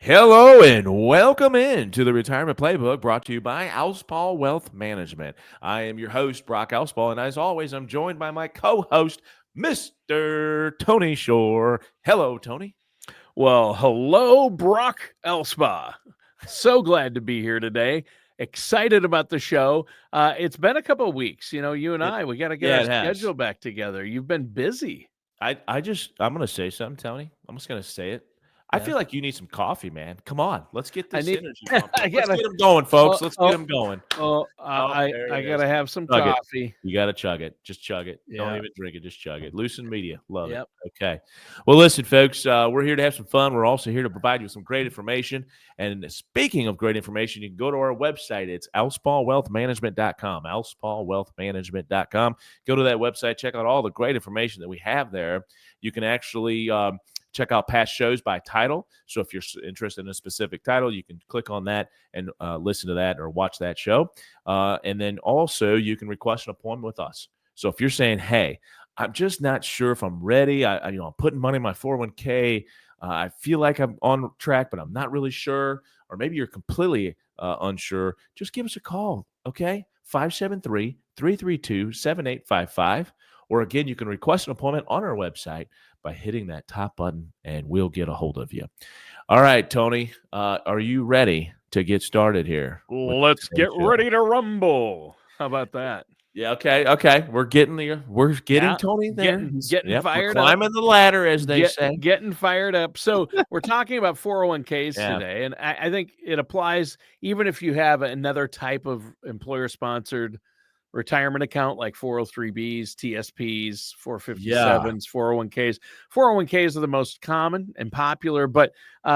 Hello and welcome in to the Retirement Playbook brought to you by Alspaugh Wealth Management. I am your host, Brock Alspaugh, and as always, I'm joined by my co-host, Mr. Tony Shore. Hello, Tony. Well, hello, Brock Alspaugh. So glad to be here today. Excited about the show. It's been a couple of weeks. You and It, I, we got to get yeah, our it has. schedule back together. You've been busy. I'm gonna say something, Tony. I'm just gonna say it. I Yeah. feel like you need some coffee, man. Come on, let's get I this need, energy pumped up. I Let's gotta, get them going, oh, folks. Let's get oh, them going. oh, Oh, I, there I it is. gotta have some Chug it. coffee. You got to chug it. Just chug it. Don't Yeah. even drink it. Just chug it. Loosen media. Love it. Yep. Okay. Well, listen, folks, we're here to have some fun. We're also here to provide you with some great information. And speaking of great information, you can go to our website. It's alspaughwealthmanagement.com. alspaughwealthmanagement.com. Go to that website. Check out all the great information that we have there. You can actually check out past shows by title. So if you're interested in a specific title, you can click on that and listen to that or watch that show. And then also you can request an appointment with us. So if you're saying, hey, I'm just not sure if I'm ready. I'm putting money in my 401k. I feel like I'm on track, but I'm not really sure. Or maybe you're completely unsure. Just give us a call, okay? 573-332-7855. Or again, you can request an appointment on our website by hitting that top button, and we'll get a hold of you. All right, Tony, are you ready to get started here with Let's today's get show? ready to rumble. How about that? Yeah, okay. We're getting there. We're getting Yeah, Tony there. getting Yep, we're fired up. climbing the ladder, as they say. Getting fired up. So we're talking about 401ks Yeah. today, and I think it applies even if you have another type of employer-sponsored retirement account like 403bs, TSPs, Yeah. 457s, 401ks. 401ks are the most common and popular, but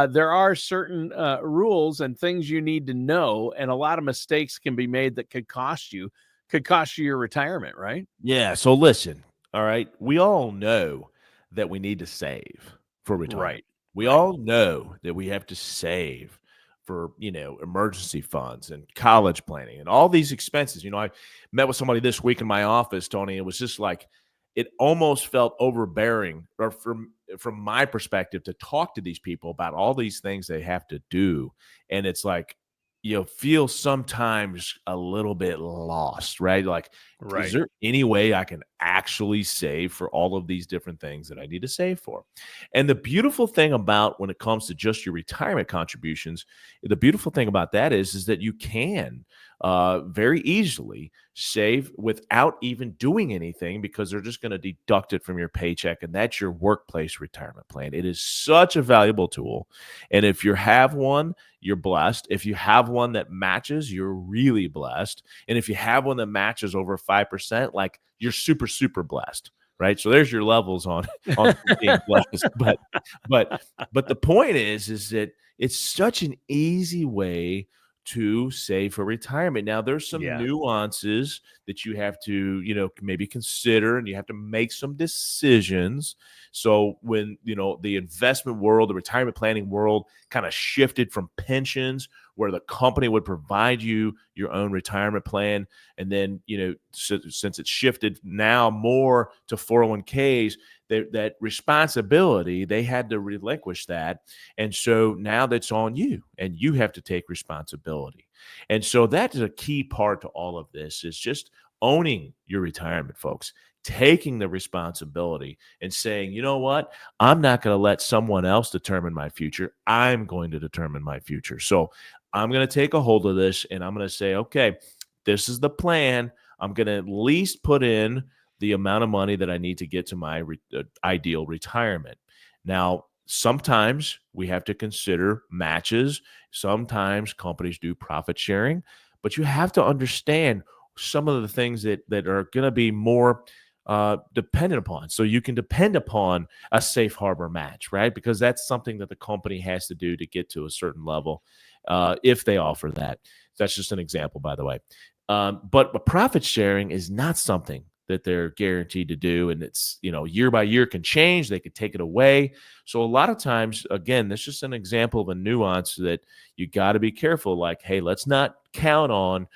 there are certain rules and things you need to know, and a lot of mistakes can be made that could cost you your retirement, right? Yeah. So listen, all right. We all know that we need to save for retirement. Right. We Right. all know that we have to save for, emergency funds and college planning and all these expenses. I met with somebody this week in my office, Tony. It was just like it almost felt overbearing, or from my perspective, to talk to these people about all these things they have to do. And it's like, feel sometimes a little bit lost, right? Like, is Right. there any way I can actually save for all of these different things that I need to save for? And the beautiful thing about when it comes to just your retirement contributions, the beautiful thing about that is that you can very easily save without even doing anything, because they're just going to deduct it from your paycheck, and that's your workplace retirement plan. It is such a valuable tool. And if you have one, you're blessed. If you have one that matches, you're really blessed. And if you have one that matches over 5%, like, you're super, super blessed. Right. So there's your levels on being blessed. But the point is that it's such an easy way to save for retirement. Now, there's some Yeah. nuances that you have to, maybe consider, and you have to make some decisions. So when, the investment world, the retirement planning world kind of shifted from pensions, where the company would provide you your own retirement plan, and then, since it's shifted now more to 401ks, that responsibility, they had to relinquish that. And so now that's on you, and you have to take responsibility. And so that is a key part to all of this, is just owning your retirement, folks, taking the responsibility and saying, you know what, I'm not going to let someone else determine my future. I'm going to determine my future. So I'm going to take a hold of this, and I'm going to say, okay, this is the plan. I'm going to at least put in the amount of money that I need to get to my ideal retirement. Now, sometimes we have to consider matches. Sometimes companies do profit sharing, but you have to understand some of the things that are going to be more dependent upon. So you can depend upon a safe harbor match, right? Because that's something that the company has to do to get to a certain level, if they offer that. That's just an example, by the way. But profit sharing is not something that they're guaranteed to do. And it's, year by year can change. They could take it away. So a lot of times, again, that's just an example of a nuance that you got to be careful. Like, hey, let's not count on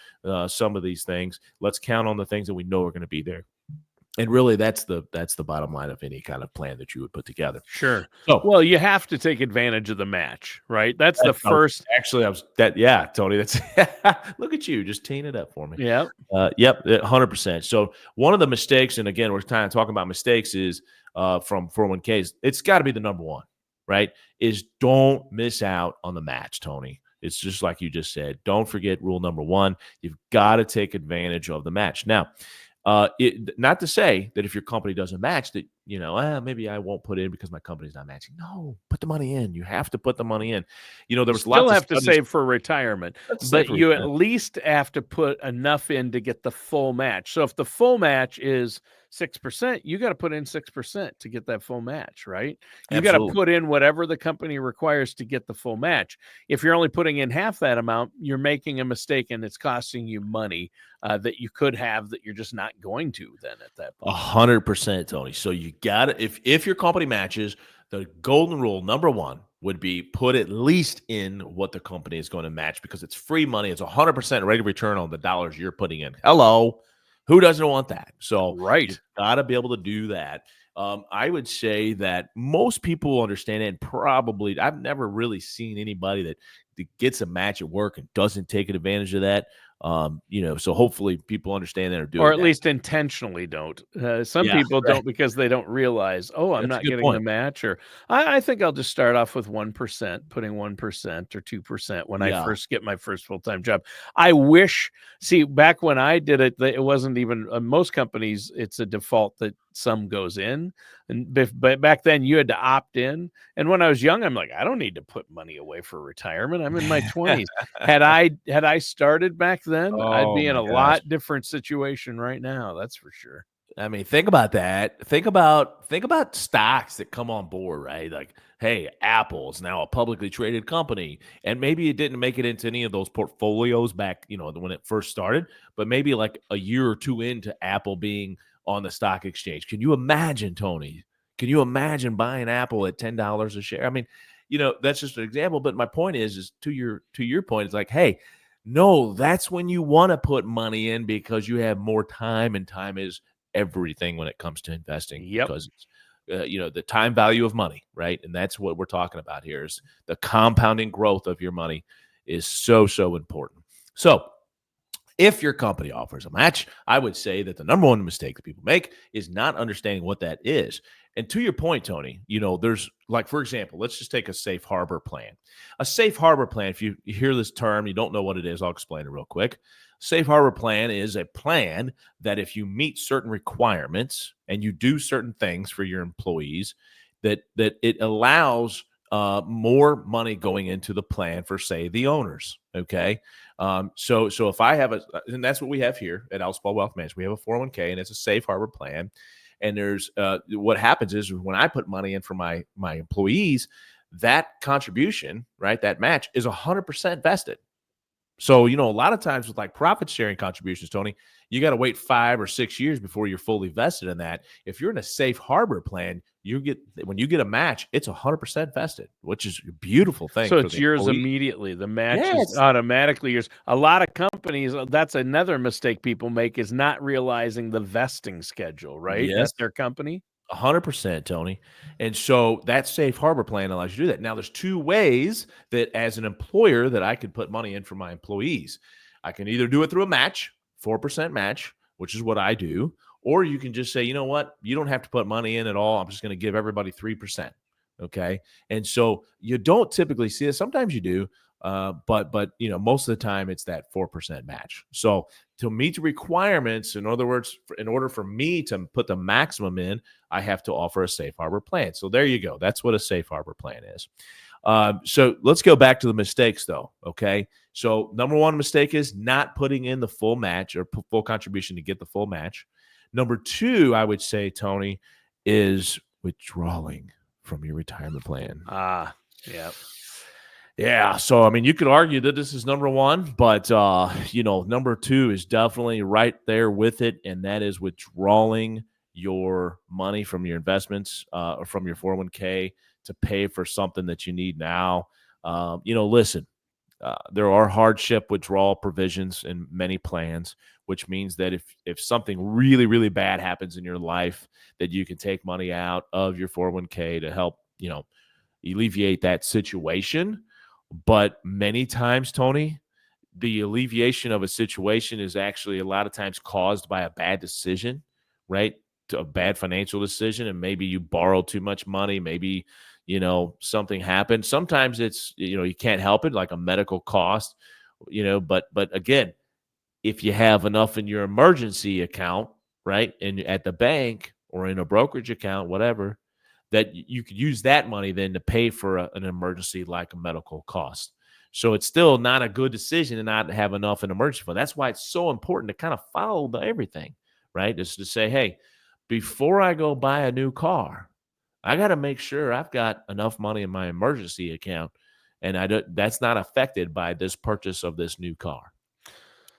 some of these things. Let's count on the things that we know are going to be there. And really, that's the bottom line of any kind of plan that you would put together. Sure. So Well, you have to take advantage of the match, right? That's the first. yeah, Tony. That's look at you just teeing it up for me. Yeah. Yep, 100%. So one of the mistakes, and again, we're kind of talking about mistakes, is from 401ks. It's got to be the number one, right? Is don't miss out on the match, Tony. It's just like you just said. Don't forget rule number one. You've got to take advantage of the match. Now, not to say that if your company doesn't match that, maybe I won't put in because my company's not matching. No, put the money in. You have to put the money in. There You was still lots of have to studies. save for retirement, Let's say but for you at retirement. least have to put enough in to get the full match. So if the full match is 6%, you got to put in 6% to get that full match, right? You got to Absolutely. put in whatever the company requires to get the full match. If you're only putting in half that amount, you're making a mistake and it's costing you money that you could have that you're just not going to then at that point. 100%, Tony. So you got to, if your company matches, the golden rule number one would be put at least in what the company is going to match because it's free money. It's 100% rate of return on the dollars you're putting in. Hello, who doesn't want that? So Right. you got to be able to do that. I would say that most people understand it, and probably I've never really seen anybody that gets a match at work and doesn't take advantage of that. So hopefully people understand that are Or doing at that. least intentionally don't. Some Yeah, people right. don't because they don't realize, oh, I'm That's a not good getting the point. match, or I think I'll just start off with 1%, putting 1% or 2% when I Yeah. first get my first full-time job. I wish, see, back when I did it, it wasn't even most companies, it's a default that some goes in. But back then you had to opt in. And when I was young, I'm like, I don't need to put money away for retirement. I'm in my 20s. Had I started back then, I'd Oh be in my a gosh. lot different situation right now. That's for sure. I mean, think about that. Think about stocks that come on board, right? Like, hey, Apple is now a publicly traded company, and maybe it didn't make it into any of those portfolios back, when it first started, but maybe like a year or two into Apple being on the stock exchange. Can you imagine, Tony? Can you imagine buying Apple at $10 a share? I mean, that's just an example. But my point is to your point, it's like, hey, no, that's when you want to put money in because you have more time, and time is everything when it comes to investing Yep. because it's the time value of money, right? And that's what we're talking about here is the compounding growth of your money is so important. So if your company offers a match, I would say that the number one mistake that people make is not understanding what that is. And to your point, Tony, there's like, for example, let's just take a safe harbor plan. A safe harbor plan, if you hear this term, you don't know what it is, I'll explain it real quick. Safe harbor plan is a plan that if you meet certain requirements and you do certain things for your employees, that it allows more money going into the plan for, say, the owners. Okay. So if I have and that's what we have here at Alspaugh Wealth Management, we have a 401k and it's a safe harbor plan. And there's what happens is when I put money in for my employees, that contribution, right, that match is 100% vested. So, a lot of times with like profit sharing contributions, Tony, you got to wait 5 or 6 years before you're fully vested in that. If you're in a safe harbor plan, when you get a match, it's 100% vested, which is a beautiful thing So for it's the yours employee. immediately. The match is Yes. automatically yours. A lot of companies, that's another mistake people make is not realizing the vesting schedule, right? Yes. At their company. 100%, Tony. And so that safe harbor plan allows you to do that. Now, there's two ways that as an employer that I could put money in for my employees. I can either do it through a match, 4% match, which is what I do, or you can just say, you know what? You don't have to put money in at all. I'm just going to give everybody 3%. Okay. And so you don't typically see it. Sometimes you do. But most of the time it's that 4% match. So to meet the requirements, in other words, in order for me to put the maximum in, I have to offer a safe harbor plan. So there you go. That's what a safe harbor plan is. So let's go back to the mistakes, though. Okay. So number one mistake is not putting in the full match or full contribution to get the full match. Number two, I would say, Tony, is withdrawing from your retirement plan. Yeah. Yeah, so I mean, you could argue that this is number one, but number two is definitely right there with it, and that is withdrawing your money from your investments or from your 401k to pay for something that you need now. Listen, there are hardship withdrawal provisions in many plans, which means that if something really, really bad happens in your life, that you can take money out of your 401k to help, alleviate that situation. But many times, Tony, the alleviation of a situation is actually a lot of times caused by a bad decision, right? A bad financial decision, and maybe you borrowed too much money, maybe something happened. Sometimes it's you can't help it, like a medical cost, but again, if you have enough in your emergency account, right, and at the bank or in a brokerage account, whatever, that you could use that money then to pay for an emergency like a medical cost. So it's still not a good decision to not have enough in emergency fund. That's why it's so important to kind of follow everything, right? Just to say, hey, before I go buy a new car, I got to make sure I've got enough money in my emergency account, and that's not affected by this purchase of this new car,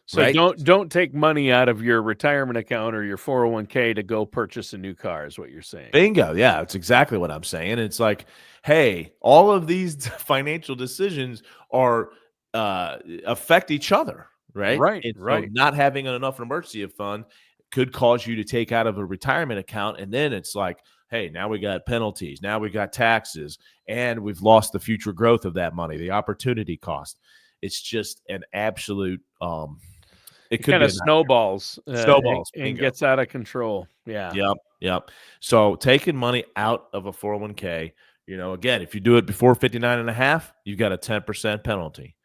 So right? don't take money out of your retirement account or your 401k to go purchase a new car is what you're saying. Bingo. Yeah, it's exactly what I'm saying. It's like, hey, all of these financial decisions are affect each other, right? Right, And so right. not having enough emergency fund could cause you to take out of a retirement account, and then it's like, hey, now we got penalties, now we got taxes, and we've lost the future growth of that money, the opportunity cost. It's just an absolute it It could kind be of a nightmare. snowballs Snowballs, and bingo. gets out of control. Yeah. Yep, yep. So taking money out of a 401k, again, if you do it before 59 and a half, you've got a 10% penalty.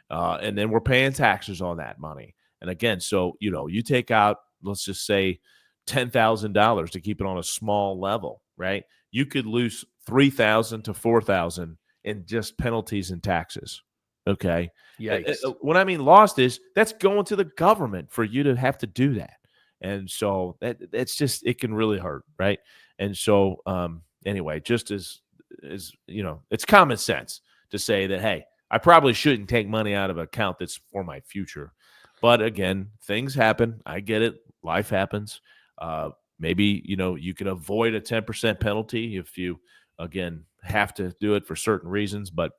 And then we're paying taxes on that money. And again, so, you take out, let's just say $10,000 to keep it on a small level, right? You could lose 3,000 to 4,000 in just penalties and taxes. Okay. Yikes. What I mean lost is that's going to the government for you to have to do that. And so that's just, it can really hurt, right? And so anyway, just as it's common sense to say that, hey, I probably shouldn't take money out of an account that's for my future. But again, things happen. I get it. Life happens. Maybe you can avoid a 10% penalty if you again have to do it for certain reasons. But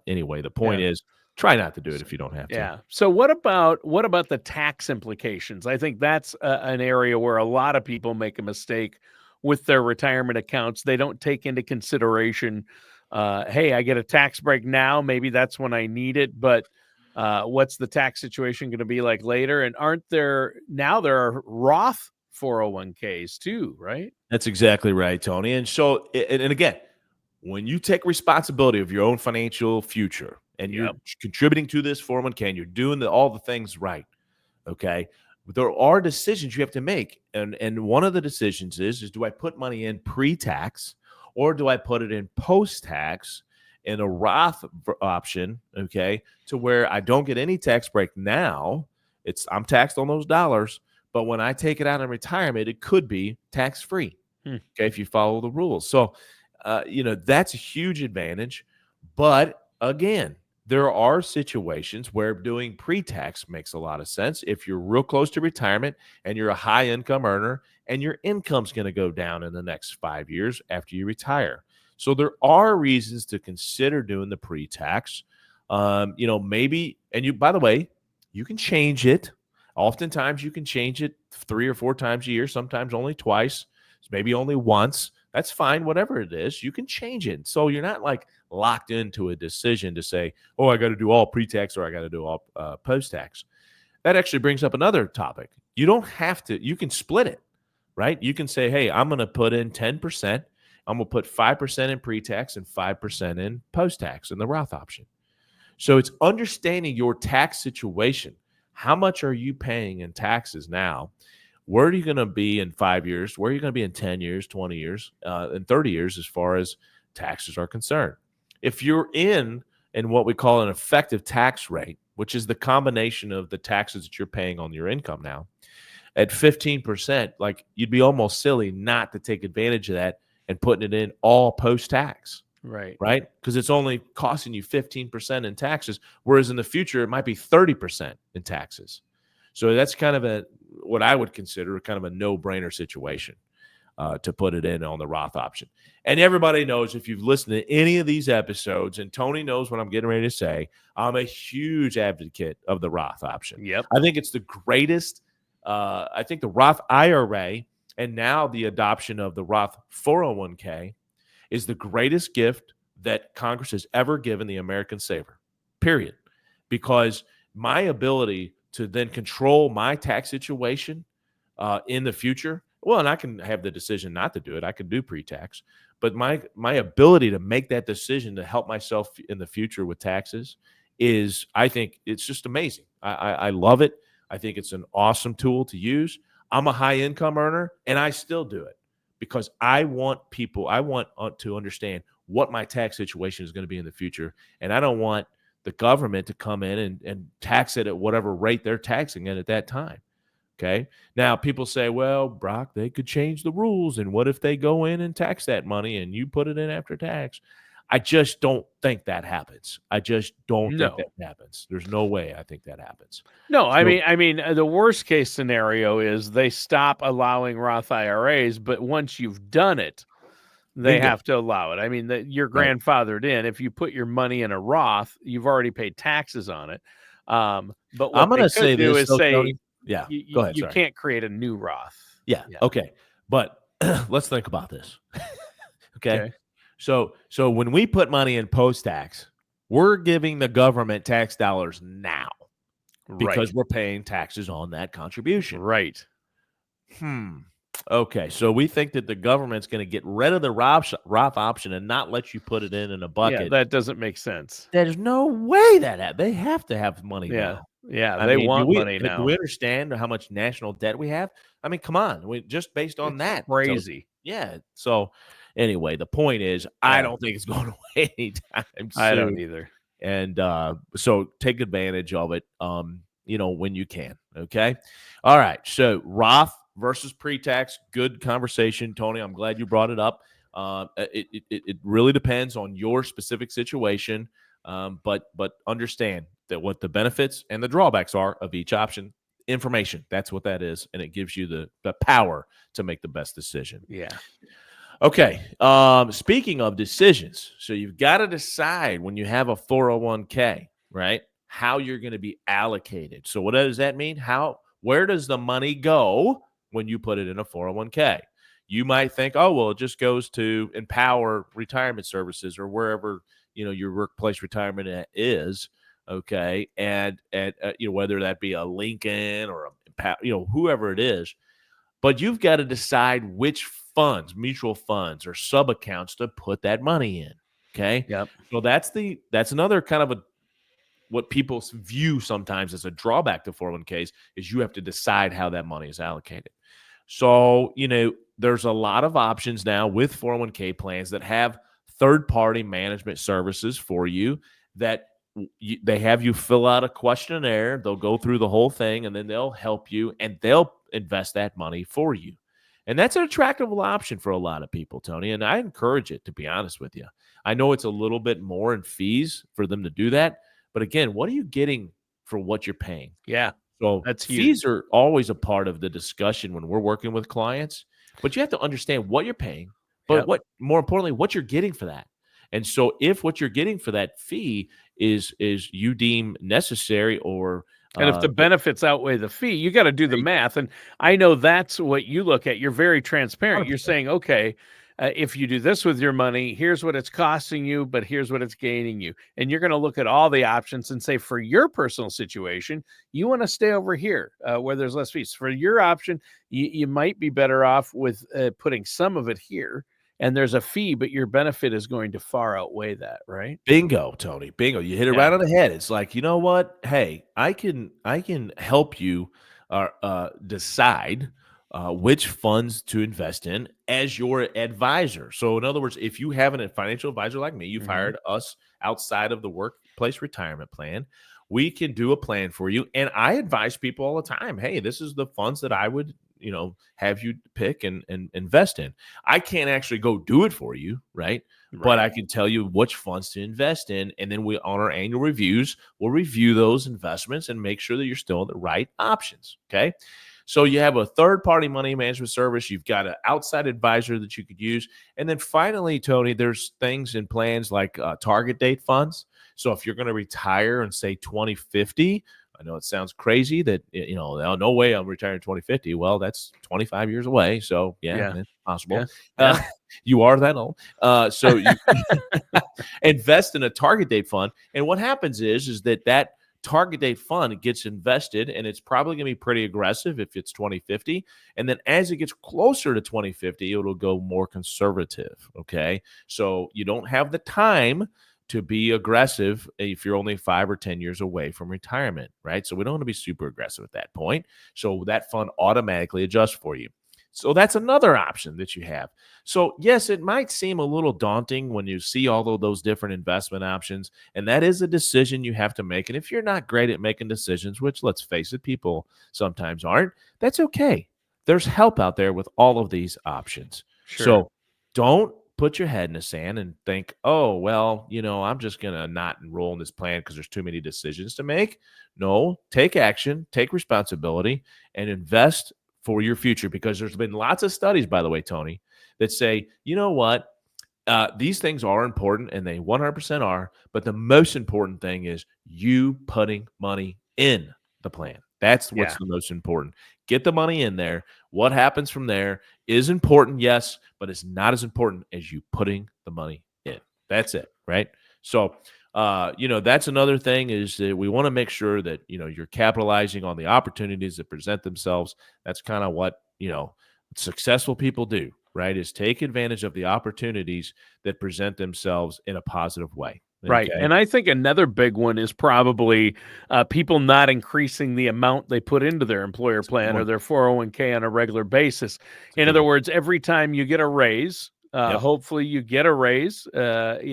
anyway, the point Yeah. is, try not to do it if you don't have to. Yeah. So what about the tax implications? I think that's an area where a lot of people make a mistake with their retirement accounts. They don't take into consideration, hey, I get a tax break now. Maybe that's when I need it, but what's the tax situation going to be like later? And there are Roth 401ks too, right? That's exactly right, Tony. And so, and again, when you take responsibility of your own financial future and you're Yep. contributing to this 401k and you're doing all the things right, okay, there are decisions you have to make. And one of the decisions is do I put money in pre-tax or do I put it in post-tax in a Roth option, okay, to where I don't get any tax break now. I'm taxed on those dollars, but when I take it out in retirement, it could be tax-free. Hmm. Okay, if you follow the rules. So, that's a huge advantage. But again, there are situations where doing pre-tax makes a lot of sense. If you're real close to retirement and you're a high income earner and your income's going to go down in the next 5 years after you retire. So there are reasons to consider doing the pre-tax. Maybe, and by the way, you can change it. Oftentimes you can change it 3 or 4 times a year, sometimes only twice, maybe only once. That's fine, whatever it is, you can change it. So you're not like locked into a decision to say, oh, I got to do all pre-tax or I got to do all post-tax. That actually brings up another topic. You don't have to, you can split it, right? You can say, hey, I'm going to put in 10%. I'm going to put 5% in pre-tax and 5% in post-tax in the Roth option. So it's understanding your tax situation. How much are you paying in taxes now? Where are you going to be in 5 years? Where are you going to be in 10 years, 20 years, and 30 years as far as taxes are concerned? If you're in what we call an effective tax rate, which is the combination of the taxes that you're paying on your income now, at 15%, like you'd be almost silly not to take advantage of that and putting it in all post-tax. Right. Right? Because it's only costing you 15% in taxes, whereas in the future, it might be 30% in taxes. So that's kind of what I would consider kind of a no-brainer situation. to put it in on the Roth option. And everybody knows, if you've listened to any of these episodes, and Tony knows what I'm getting ready to say, I'm a huge advocate of the Roth option. Yep. I think it's the greatest. I think the Roth IRA and now the adoption of the Roth 401k is the greatest gift that Congress has ever given the American saver, period. Because my ability to then control my tax situation in the future, well, and I can have the decision not to do it. I can do pre-tax, but my ability to make that decision to help myself in the future with taxes is, I think it's just amazing. I love it. I think it's an awesome tool to use. I'm a high income earner and I still do it because I want to understand what my tax situation is going to be in the future. And I don't want the government to come in and tax it at whatever rate they're taxing it at that time. Okay. Now people say, well, Brock, they could change the rules. And what if they go in and tax that money and you put it in after tax? I just don't think that happens. I just don't think that happens. There's no way I think that happens. No, I mean, the worst case scenario is they stop allowing Roth IRAs, but once you've done it, they have to allow it. I mean, you're grandfathered in. If you put your money in a Roth, you've already paid taxes on it. But what I'm going to say do this, is say, Tony. Yeah, go ahead. You can't create a new Roth. Yeah. Okay. But let's think about this. Okay. So when we put money in post-tax, we're giving the government tax dollars now because we're paying taxes on that contribution. Right. Okay. So we think that the government's going to get rid of the Roth option and not let you put it in a bucket. Yeah, that doesn't make sense. There's no way they have to have money now. Yeah, they want money now. Do we understand how much national debt we have? I mean, come on. Just based on that. Crazy. So, yeah. So anyway, the point is, I don't think it's going away anytime soon. I don't either. And so take advantage of it, when you can. Okay. All right. So Roth versus pre-tax, good conversation, Tony. I'm glad you brought it up. It really depends on your specific situation, but understand that what the benefits and the drawbacks are of each option. Information, that's what that is, and it gives you the power to make the best decision. Yeah. Okay. Speaking of decisions, so you've got to decide when you have a 401k, right, how you're going to be allocated. So what does that mean? Where does the money go when you put it in a 401k? You might think, oh, well, it just goes to Empower Retirement Services or wherever, your workplace retirement is. Okay. And whether that be a Lincoln or whoever it is, but you've got to decide which funds, mutual funds or sub accounts to put that money in. Okay. Yep. So that's another kind of what people view sometimes as a drawback to 401ks is you have to decide how that money is allocated. So, there's a lot of options now with 401k plans that have third-party management services for you that they have you fill out a questionnaire. They'll go through the whole thing, and then they'll help you, and they'll invest that money for you. And that's an attractive option for a lot of people, Tony, and I encourage it, to be honest with you. I know it's a little bit more in fees for them to do that, but again, what are you getting for what you're paying? Yeah. So that's fees huge. are always a part of the discussion when we're working with clients, but you have to understand what you're paying, but more importantly, what you're getting for that. And so if what you're getting for that fee is you deem necessary or and if the benefits outweigh the fee, you got to do the math. And I know that's what you look at. You're very transparent. 100%. You're saying, okay, if you do this with your money, here's what it's costing you, but here's what it's gaining you. And you're going to look at all the options and say, for your personal situation, you want to stay over here where there's less fees. For your option, you might be better off with putting some of it here. And there's a fee, but your benefit is going to far outweigh that, right? Bingo, Tony. Bingo. You hit it right on the head. It's like, you know what? Hey, I can help you decide which funds to invest in as your advisor. So in other words, if you have a financial advisor like me, you've hired us outside of the workplace retirement plan, we can do a plan for you. And I advise people all the time, hey, this is the funds that I would, have you pick and invest in. I can't actually go do it for you, right? But I can tell you which funds to invest in. And then on our annual reviews, we'll review those investments and make sure that you're still in the right options. Okay. So you have a third-party money management service. You've got an outside advisor that you could use. And then finally, Tony, there's things in plans like target date funds. So if you're going to retire in, say, 2050, I know it sounds crazy that, no way I'm retiring in 2050. Well, that's 25 years away. So, yeah, Yeah. it's possible. Yeah. Yeah. You are that old. So you invest in a target date fund. And what happens is that target date fund gets invested, and it's probably going to be pretty aggressive if it's 2050. And then as it gets closer to 2050, it'll go more conservative. Okay. So you don't have the time to be aggressive if you're only 5 or 10 years away from retirement, right? So we don't want to be super aggressive at that point. So that fund automatically adjusts for you. So that's another option that you have. So yes, it might seem a little daunting when you see all of those different investment options, and that is a decision you have to make. And if you're not great at making decisions, which let's face it, people sometimes aren't, that's okay. There's help out there with all of these options. Sure. So don't put your head in the sand and think, oh, well, I'm just going to not enroll in this plan because there's too many decisions to make. No, take action, take responsibility, and invest for your future, because there's been lots of studies, by the way, Tony, that say, you know what, these things are important, and they 100% are, but the most important thing is you putting money in the plan. That's what's the most important. Get the money in there. What happens from there is important, yes, but it's not as important as you putting the money in. That's it, right? So, that's another thing, is that we want to make sure that, you're capitalizing on the opportunities that present themselves. That's kind of what, successful people do, right? Is take advantage of the opportunities that present themselves in a positive way. Right. Okay? And I think another big one is probably people not increasing the amount they put into their employer plan or their 401k on a regular basis. In other words, every time you get a raise, hopefully you get a raise, every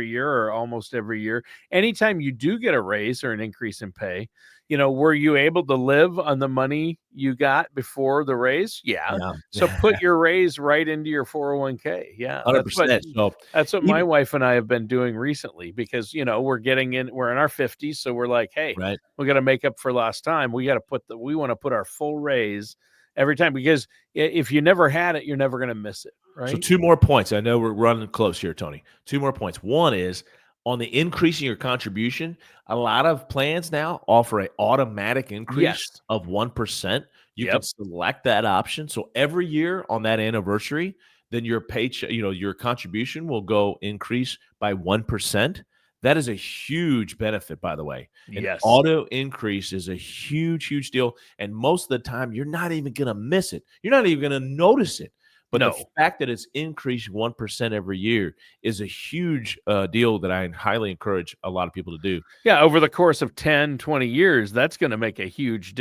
year or almost every year. Anytime you do get a raise or an increase in pay, were you able to live on the money you got before the raise? Yeah. So put your raise right into your 401k. Yeah. 100%. So That's what my wife and I have been doing recently, because, we're in our 50s. So we're like, hey, right. we got to make up for lost time. We want to put our full raise every time, because if you never had it, you're never going to miss it. Right. So 2 more points. I know we're running close here, Tony. 2 more points. One is on the increasing your contribution. A lot of plans now offer an automatic increase of 1%. You can select that option. So every year on that anniversary, then your paycheck, your contribution will go increase by 1%. That is a huge benefit, by the way. An auto increase is a huge, huge deal. And most of the time, you're not even going to miss it. You're not even going to notice it. But the fact that it's increased 1% every year is a huge deal that I highly encourage a lot of people to do. Yeah, over the course of 10, 20 years, that's going to make a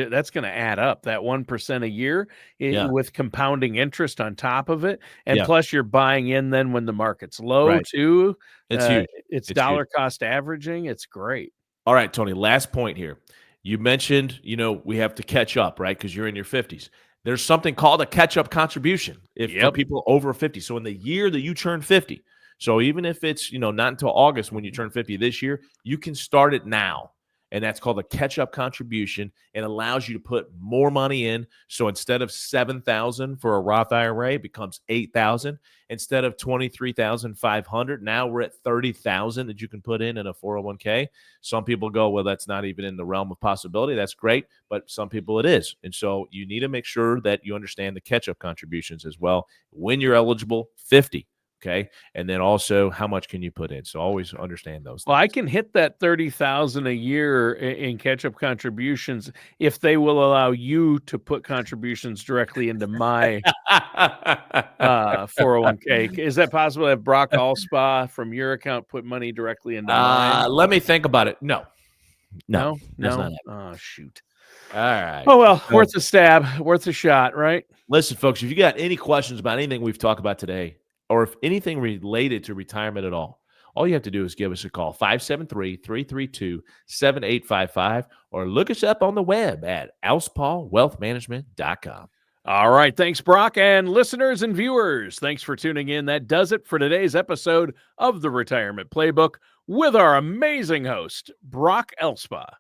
that's going to add up, that 1% a year with compounding interest on top of it. And plus you're buying in then when the market's low too. It's huge. It's dollar cost averaging. It's great. All right, Tony, last point here. You mentioned, we have to catch up, right? Because you're in your 50s. There's something called a catch-up contribution for people over 50. So in the year that you turn 50, so even if it's, not until August when you turn 50 this year, you can start it now. And that's called a catch-up contribution. It allows you to put more money in. So instead of $7,000 for a Roth IRA, it becomes $8,000. Instead of $23,500, now we're at $30,000 that you can put in a 401k. Some people go, well, that's not even in the realm of possibility. That's great, but some people it is. And so you need to make sure that you understand the catch-up contributions as well when you're eligible. 50. Okay. And then also, how much can you put in? So always understand those things. Well, I can hit that 30,000 a year in catch-up contributions if they will allow you to put contributions directly into my 401k. Is that possible? Have Brock Alspaugh from your account put money directly into mine? Let me think about it. No. No. Oh, shoot. All right. Oh, well, worth a stab, worth a shot, right? Listen, folks, if you got any questions about anything we've talked about today, or if anything related to retirement at all you have to do is give us a call, 573-332-7855, or look us up on the web at alspaugh.wealthmanagement.com. All right. Thanks, Brock. And listeners and viewers, thanks for tuning in. That does it for today's episode of the Retirement Playbook with our amazing host, Brock Alspaugh.